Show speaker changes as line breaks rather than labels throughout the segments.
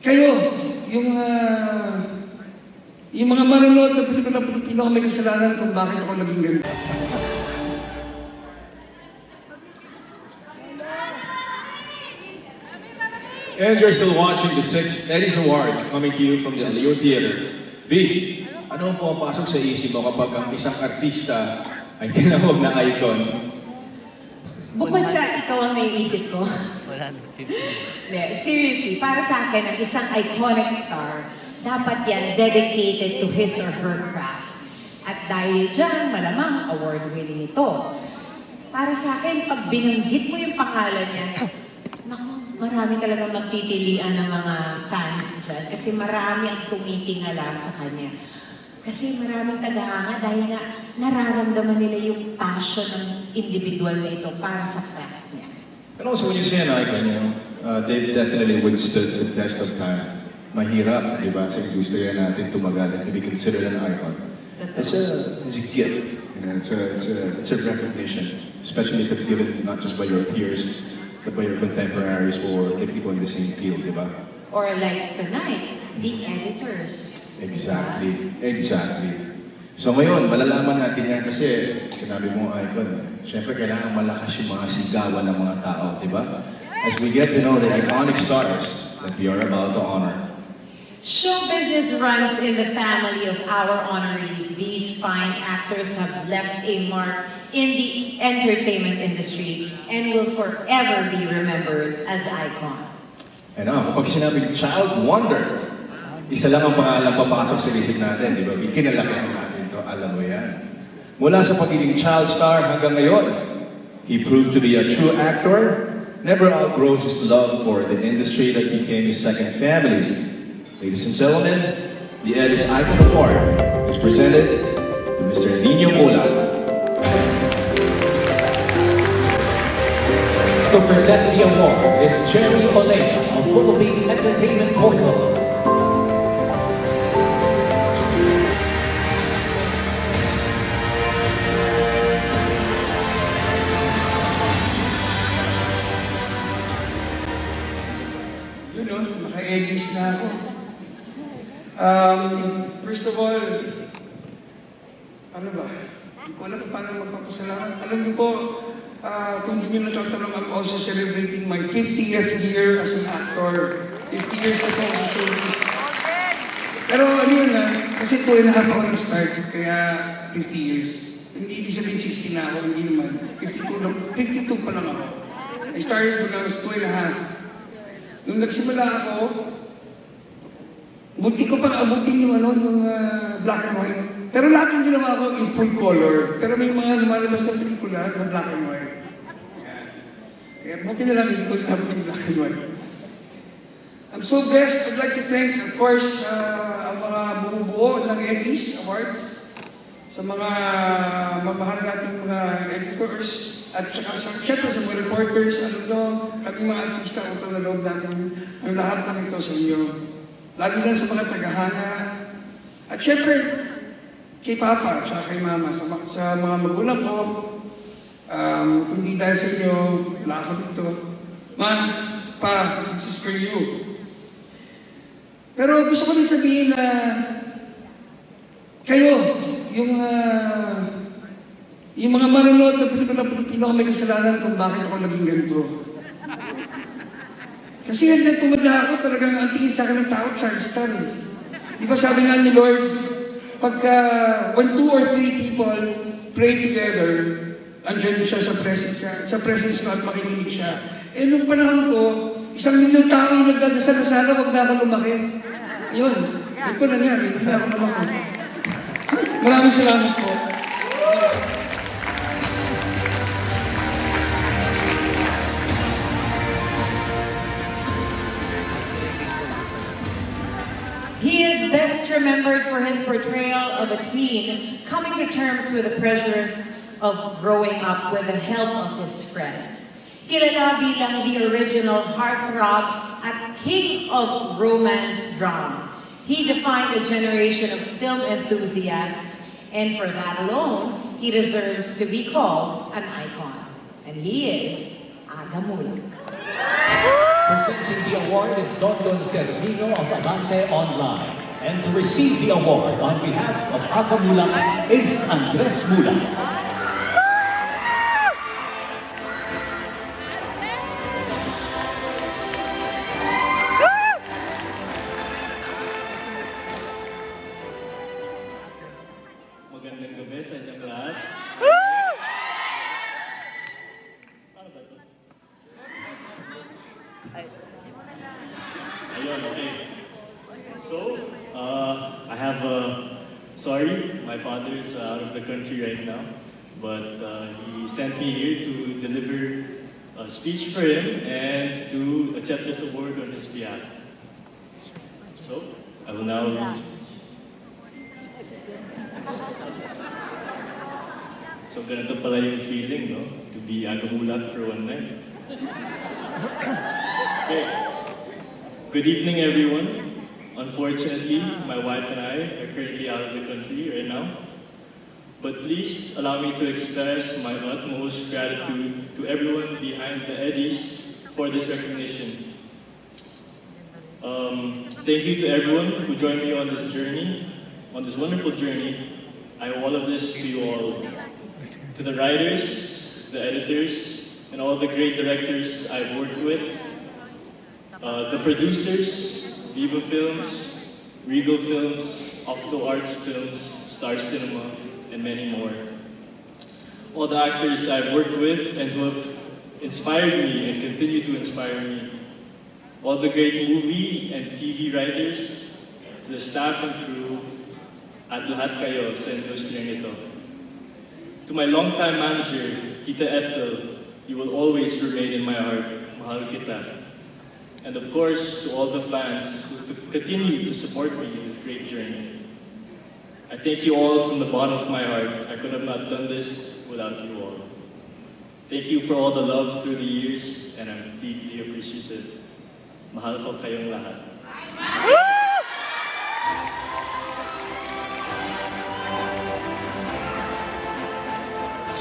Kayo, yung yung mga manonood ng pelikula ng Pilipino, may kasalanan kung bakit ako naging ganito.
And you're still watching the 6th Eddie's Awards coming to you from the Leo Theater. B, ano ang pumapasok sa isip mo kapag ang isang artista ay tinawag na icon?
Bukod sa ikaw ang naiisip ko. Seriously, para sa akin, ang isang iconic star, dapat yan dedicated to his or her craft. At dahil dyan, malamang award-winning ito. Para sa akin, pag binanggit mo yung pangalan niya, naku, marami talagang magtitilian ng mga fans dyan. Kasi marami ang tumitingala sa kanya. Kasi maraming tagahanga dahil nga nararamdaman nila yung passion ng individual na ito para sa craft niya.
And also when you say an icon, you know, they've definitely withstood the test of time. Mahirap, di ba, sa industriya natin tumagal and to be considered an icon. It's a gift, you know, it's a recognition, especially if it's given not just by your peers, but by your contemporaries or the people in the same field, di ba?
Or like tonight, the editors.
Exactly, exactly. So ngayon, malalaman natin yan kasi sinabi mo icon. Siyempre, kailangan malakas yung mga sigawan ng mga tao, di ba? As we get to know the iconic stars that we are about to honor.
Show business runs in the family of our honorees. These fine actors have left a mark in the entertainment industry and will forever be remembered as icons.
And kapag sinabing child wonder, isa lang ang pangalan papasok sa isip natin, di ba? Kinalakihan natin to, alam mo yan. Mula sa pagiging child star hanggang ngayon, he proved to be a true actor, never outgrows his love for the industry that became his second family. Ladies and gentlemen, the Eddie's Icon Award is presented to Mr. Nino Mola.
To present the award is Jerry Olea of Philippine Entertainment Portal.
Yun o, naka-edis na ako. First of all, ano ba? Hindi ko alam kung paano magpapasalamat. Alam niyo po, kung hindi niyo natatanong, I'm also celebrating my 50th year as an actor. 50 years ako sa showbiz. Pero ano yun kasi 2.5 ako nag-start, kaya 50 years. Hindi ibig sabihin 60 na ako, hindi naman. 52 pa lang ako. I started when I was 2.5. Nung nagsimula ako, buti ko pang abutin yung black and white. Pero lahat yung ginawa ko in full color. Pero may mga lumalabas na pelikula na black and white. Yan. Kaya buti na lang hindi ko inabot yung black and white. I'm so blessed. I'd like to thank, of course, ang mga bumubuo ng Eddie's Awards, sa mga mamahal nating mga editors, at siyempre sa mga reporters, kami mga artista, utang na loob natin ang lahat ng ito sa inyo. Lagi lang sa mga tagahanga. At syempre, kay Papa at kay Mama, sa mga magulang ko, kundi dahil sa inyo, wala ako dito. Ma, Pa, this is for you. Pero gusto ko din sabihin na kayo, yung mga manonood ng pelikula ng Pilipino, may kasalanan kung bakit ako naging ganito. Kasi hanggang tumanda ako, talagang ang tingin sa akin ng tao, child star. Di ba sabi nga ni Lord, pagka when 2 or 3 people pray together, andyan siya sa presence ko at makikinig siya. Eh nung panahon ko, 1,000,000 tao yung nagdadasal na sana, wag na ako lumaki. Ayun, ito na yan, hindi na ako lumaki. Maraming salamat po.
He is best remembered for his portrayal of a teen coming to terms with the pressures of growing up with the help of his friends. Kilala bilang the original heartthrob at king of romance drama. He defined a generation of film enthusiasts, and for that alone, he deserves to be called an icon. And he is Aga Mula.
Presenting the award award is Don Servino of Amante Online. And to receive the award on behalf of Aga Mulak is Andres Mulak.
Magandang gabi sa inyong lahat. Ano ba ito? Ayun, okay. So, I have sorry, my father is out of the country right now, but he sent me here to deliver a speech for him and to accept this award on his behalf. So, I will now read. So ganito pala yung feeling, no? To be Aga Mulak for one night. Okay. Good evening, everyone. Unfortunately, my wife and I are currently out of the country right now. But please allow me to express my utmost gratitude to everyone behind the Eddies for this recognition. Thank you to everyone who joined me on this journey, on this wonderful journey. I owe all of this to you all. To the writers, the editors, and all the great directors I've worked with, the producers, Viva Films, Regal Films, Octo Arts Films, Star Cinema, and many more. All the actors I've worked with and who have inspired me and continue to inspire me. All the great movie and TV writers, to the staff and crew, at lahat kayo sa industriyang ito. To my longtime manager, Tita Ethel, you will always remain in my heart. Mahal kita. And of course, to all the fans who continue to support me in this great journey. I thank you all from the bottom of my heart. I could have not done this without you all. Thank you for all the love through the years, and I'm deeply appreciative. Mahal ko kayong lahat.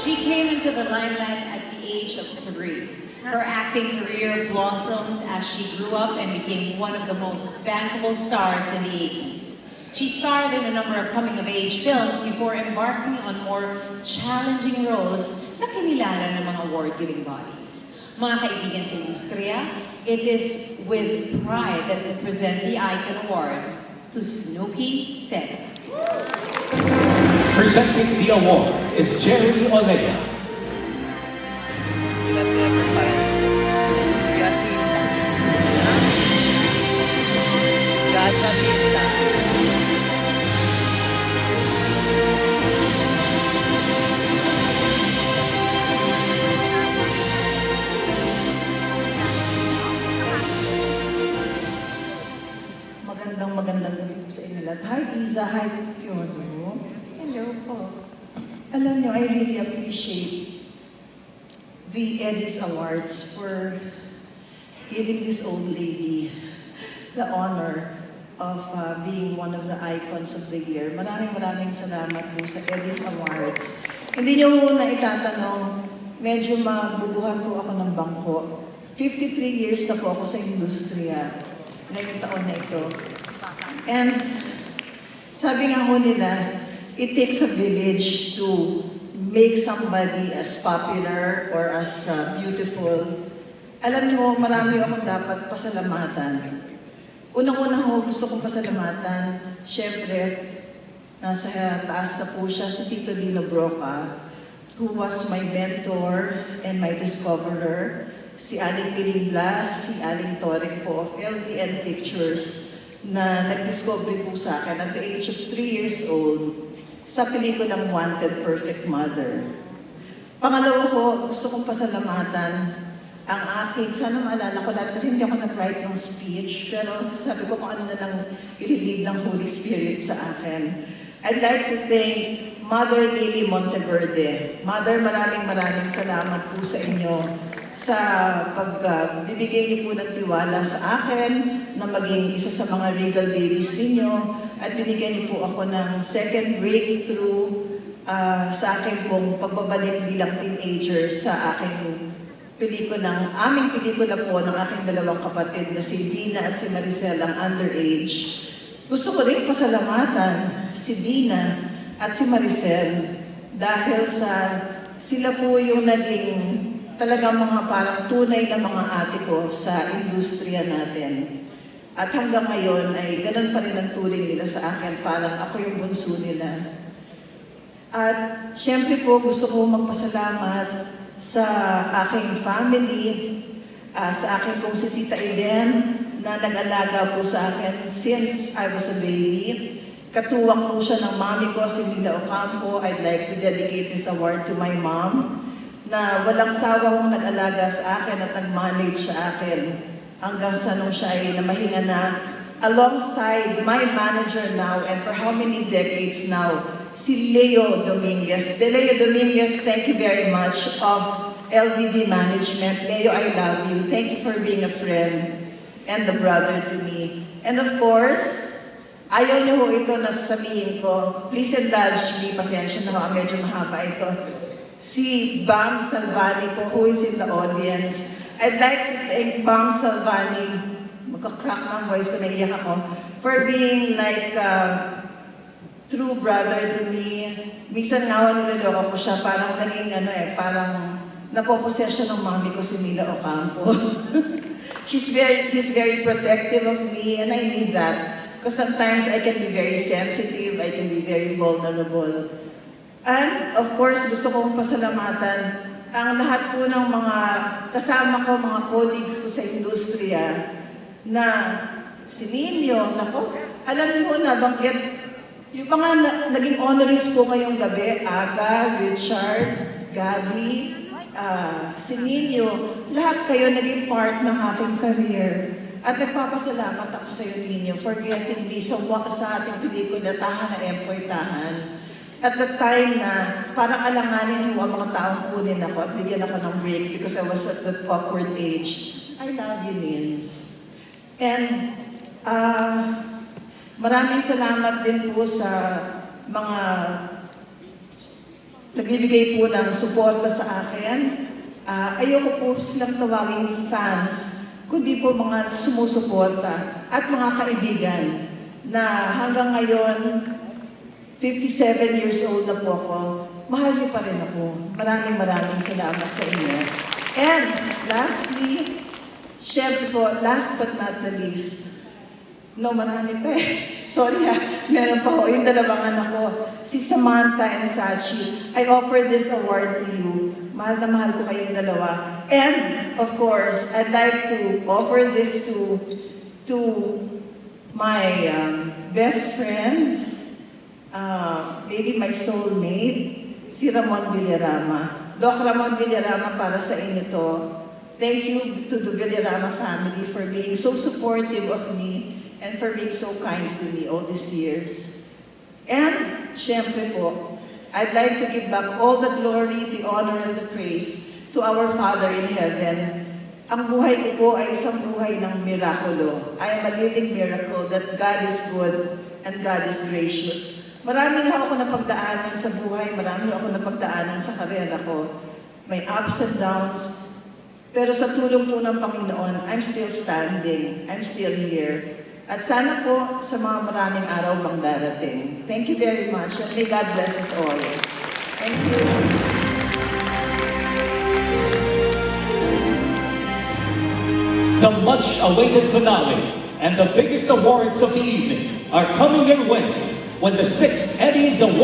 She came into the limelight at the age of 3. Her acting career blossomed as she grew up and became one of the most bankable stars in the 80s. She starred in a number of coming-of-age films before embarking on more challenging roles na kinilala ng mga award-giving bodies. Mga kaibigan sa industriya, it is with pride that we present the Icon Award to Snooki Sen.
Presenting the award is Jerry Olea.
Magandang gabi po sa inyo lahat. Hi, Iza. Hi, Piolo.
Hello po.
Alam niyo, I really appreciate the Eddies Awards for giving this old lady the honor of being one of the icons of the year. Maraming salamat po sa Eddies Awards. Hindi niyo na itatanong, medyo magbubuhat po ako ng bangko. 53 years na po ako sa industriya ngayong taon na ito. And sabi nga ho nila, it takes a village to make somebody as popular or as beautiful. Alam niyo, marami akong dapat pasalamatan. Unang-una ho, gusto kong pasalamatan, syempre, nasa taas na po siya, si Tito Lino Broca, who was my mentor and my discoverer, si Aling Piling Blas, si Aling Torek po of LVN Pictures, na nag-discover po sa akin at the age of 3 years old sa pelikulang Wanted Perfect Mother. Pangalawa po, gusto kong pasalamatan ang aking, sana maalala ko lahat kasi hindi ako nag-write ng speech, pero sabi ko kung ano na lang ililid ng Holy Spirit sa akin. I'd like to thank Mother Lily Monteverde. Mother, maraming salamat po sa inyo sa pagbibigay niyo po ng tiwala sa akin na maging isa sa mga regal babies ninyo at binigyan niyo po ako ng second breakthrough sa akin pong pagbabalik bilang teenager sa aking aming pelikula po ng aking dalawang kapatid na si Dina at si Maricel ang Underage. Gusto ko rin pasalamatan si Dina at si Maricel dahil sila po yung naging talagang mga parang tunay na mga ate ko sa industriya natin. At hanggang ngayon ay ganun pa rin ang turing nila sa akin, parang ako yung bunso nila. At syempre po gusto ko magpasalamat sa aking family, sa aking pong si Tita Eden na nag-alaga po sa akin since I was a baby. Katuwang po siya ng mami ko, si Mila Ocampo. I'd like to dedicate this award to my mom na walang sawang nag-alaga sa akin at nag-manage sa akin hanggang sa nung siya ay namahinga na alongside my manager now and for how many decades now, si Leo Dominguez. Leo Dominguez, thank you very much of LVD Management. Leo, I love you. Thank you for being a friend and a brother to me. And of course, ayaw niyo ho ito na sasabihin ko. Please indulge me, pasensya na ho, medyo mahaba ito. Si Bam Salvani po, who is in the audience. I'd like to thank Bam Salvani, magka-crack ng voice ko, naiyak ako, for being like true brother to me. Minsan nga ako niloloko ko siya, parang naging parang napoposes siya ng mami ko si Mila Ocampo. He's very protective of me and I need that. Because sometimes I can be very sensitive, I can be very vulnerable. And of course, gusto kong pasalamatan ang lahat po ng mga kasama ko, mga colleagues ko sa industriya na si Nino, nako, alam niyo na, banggit, yung mga naging honorees po ngayong gabi, Aga, Richard, Gabby, si Nino, lahat kayo naging part ng aking career. At nagpapasalamat ako sa iyo, Nino, for getting me sa ating pelikula, Tahan na Empoy Tahan. At the time na parang alanganin mo ang mga taong kunin ako at bigyan ako ng break because I was at that awkward age. I love you, Nins. And maraming salamat din po sa mga nagbibigay po ng suporta sa akin. Ayoko po silang tawaging fans, kundi po mga sumusuporta at mga kaibigan na hanggang ngayon, 57 years old na po ako, mahal niyo pa rin ako. Maraming salamat sa inyo. And lastly, syempre po, last but not the least, no, marami pa eh. Sorry meron pa ho, yung dalawang anak ko, si Samantha and Sachi. I offer this award to you. Mahal na mahal ko kayong dalawa. And, of course, I'd like to offer this to my best friend, maybe my soulmate, si Ramon Villarama. Doc Ramon Villarama, para sa inyo to. Thank you to the Villarama family for being so supportive of me and for being so kind to me all these years. And, syempre po, I'd like to give back all the glory, the honor, and the praise to our Father in heaven. Ang buhay ko po ay isang buhay ng mirakulo. I am a living miracle that God is good and God is gracious. Marami na ako napagdaanan sa buhay, marami ako napagdaanan sa karera ko. May ups and downs, pero sa tulong po ng Panginoon, I'm still standing, I'm still here. At sana po sa mga maraming araw pang darating. Thank you very much and may God bless us all. Thank you.
The much-awaited finale and the biggest awards of the evening are coming your way when the 6th Eddies Award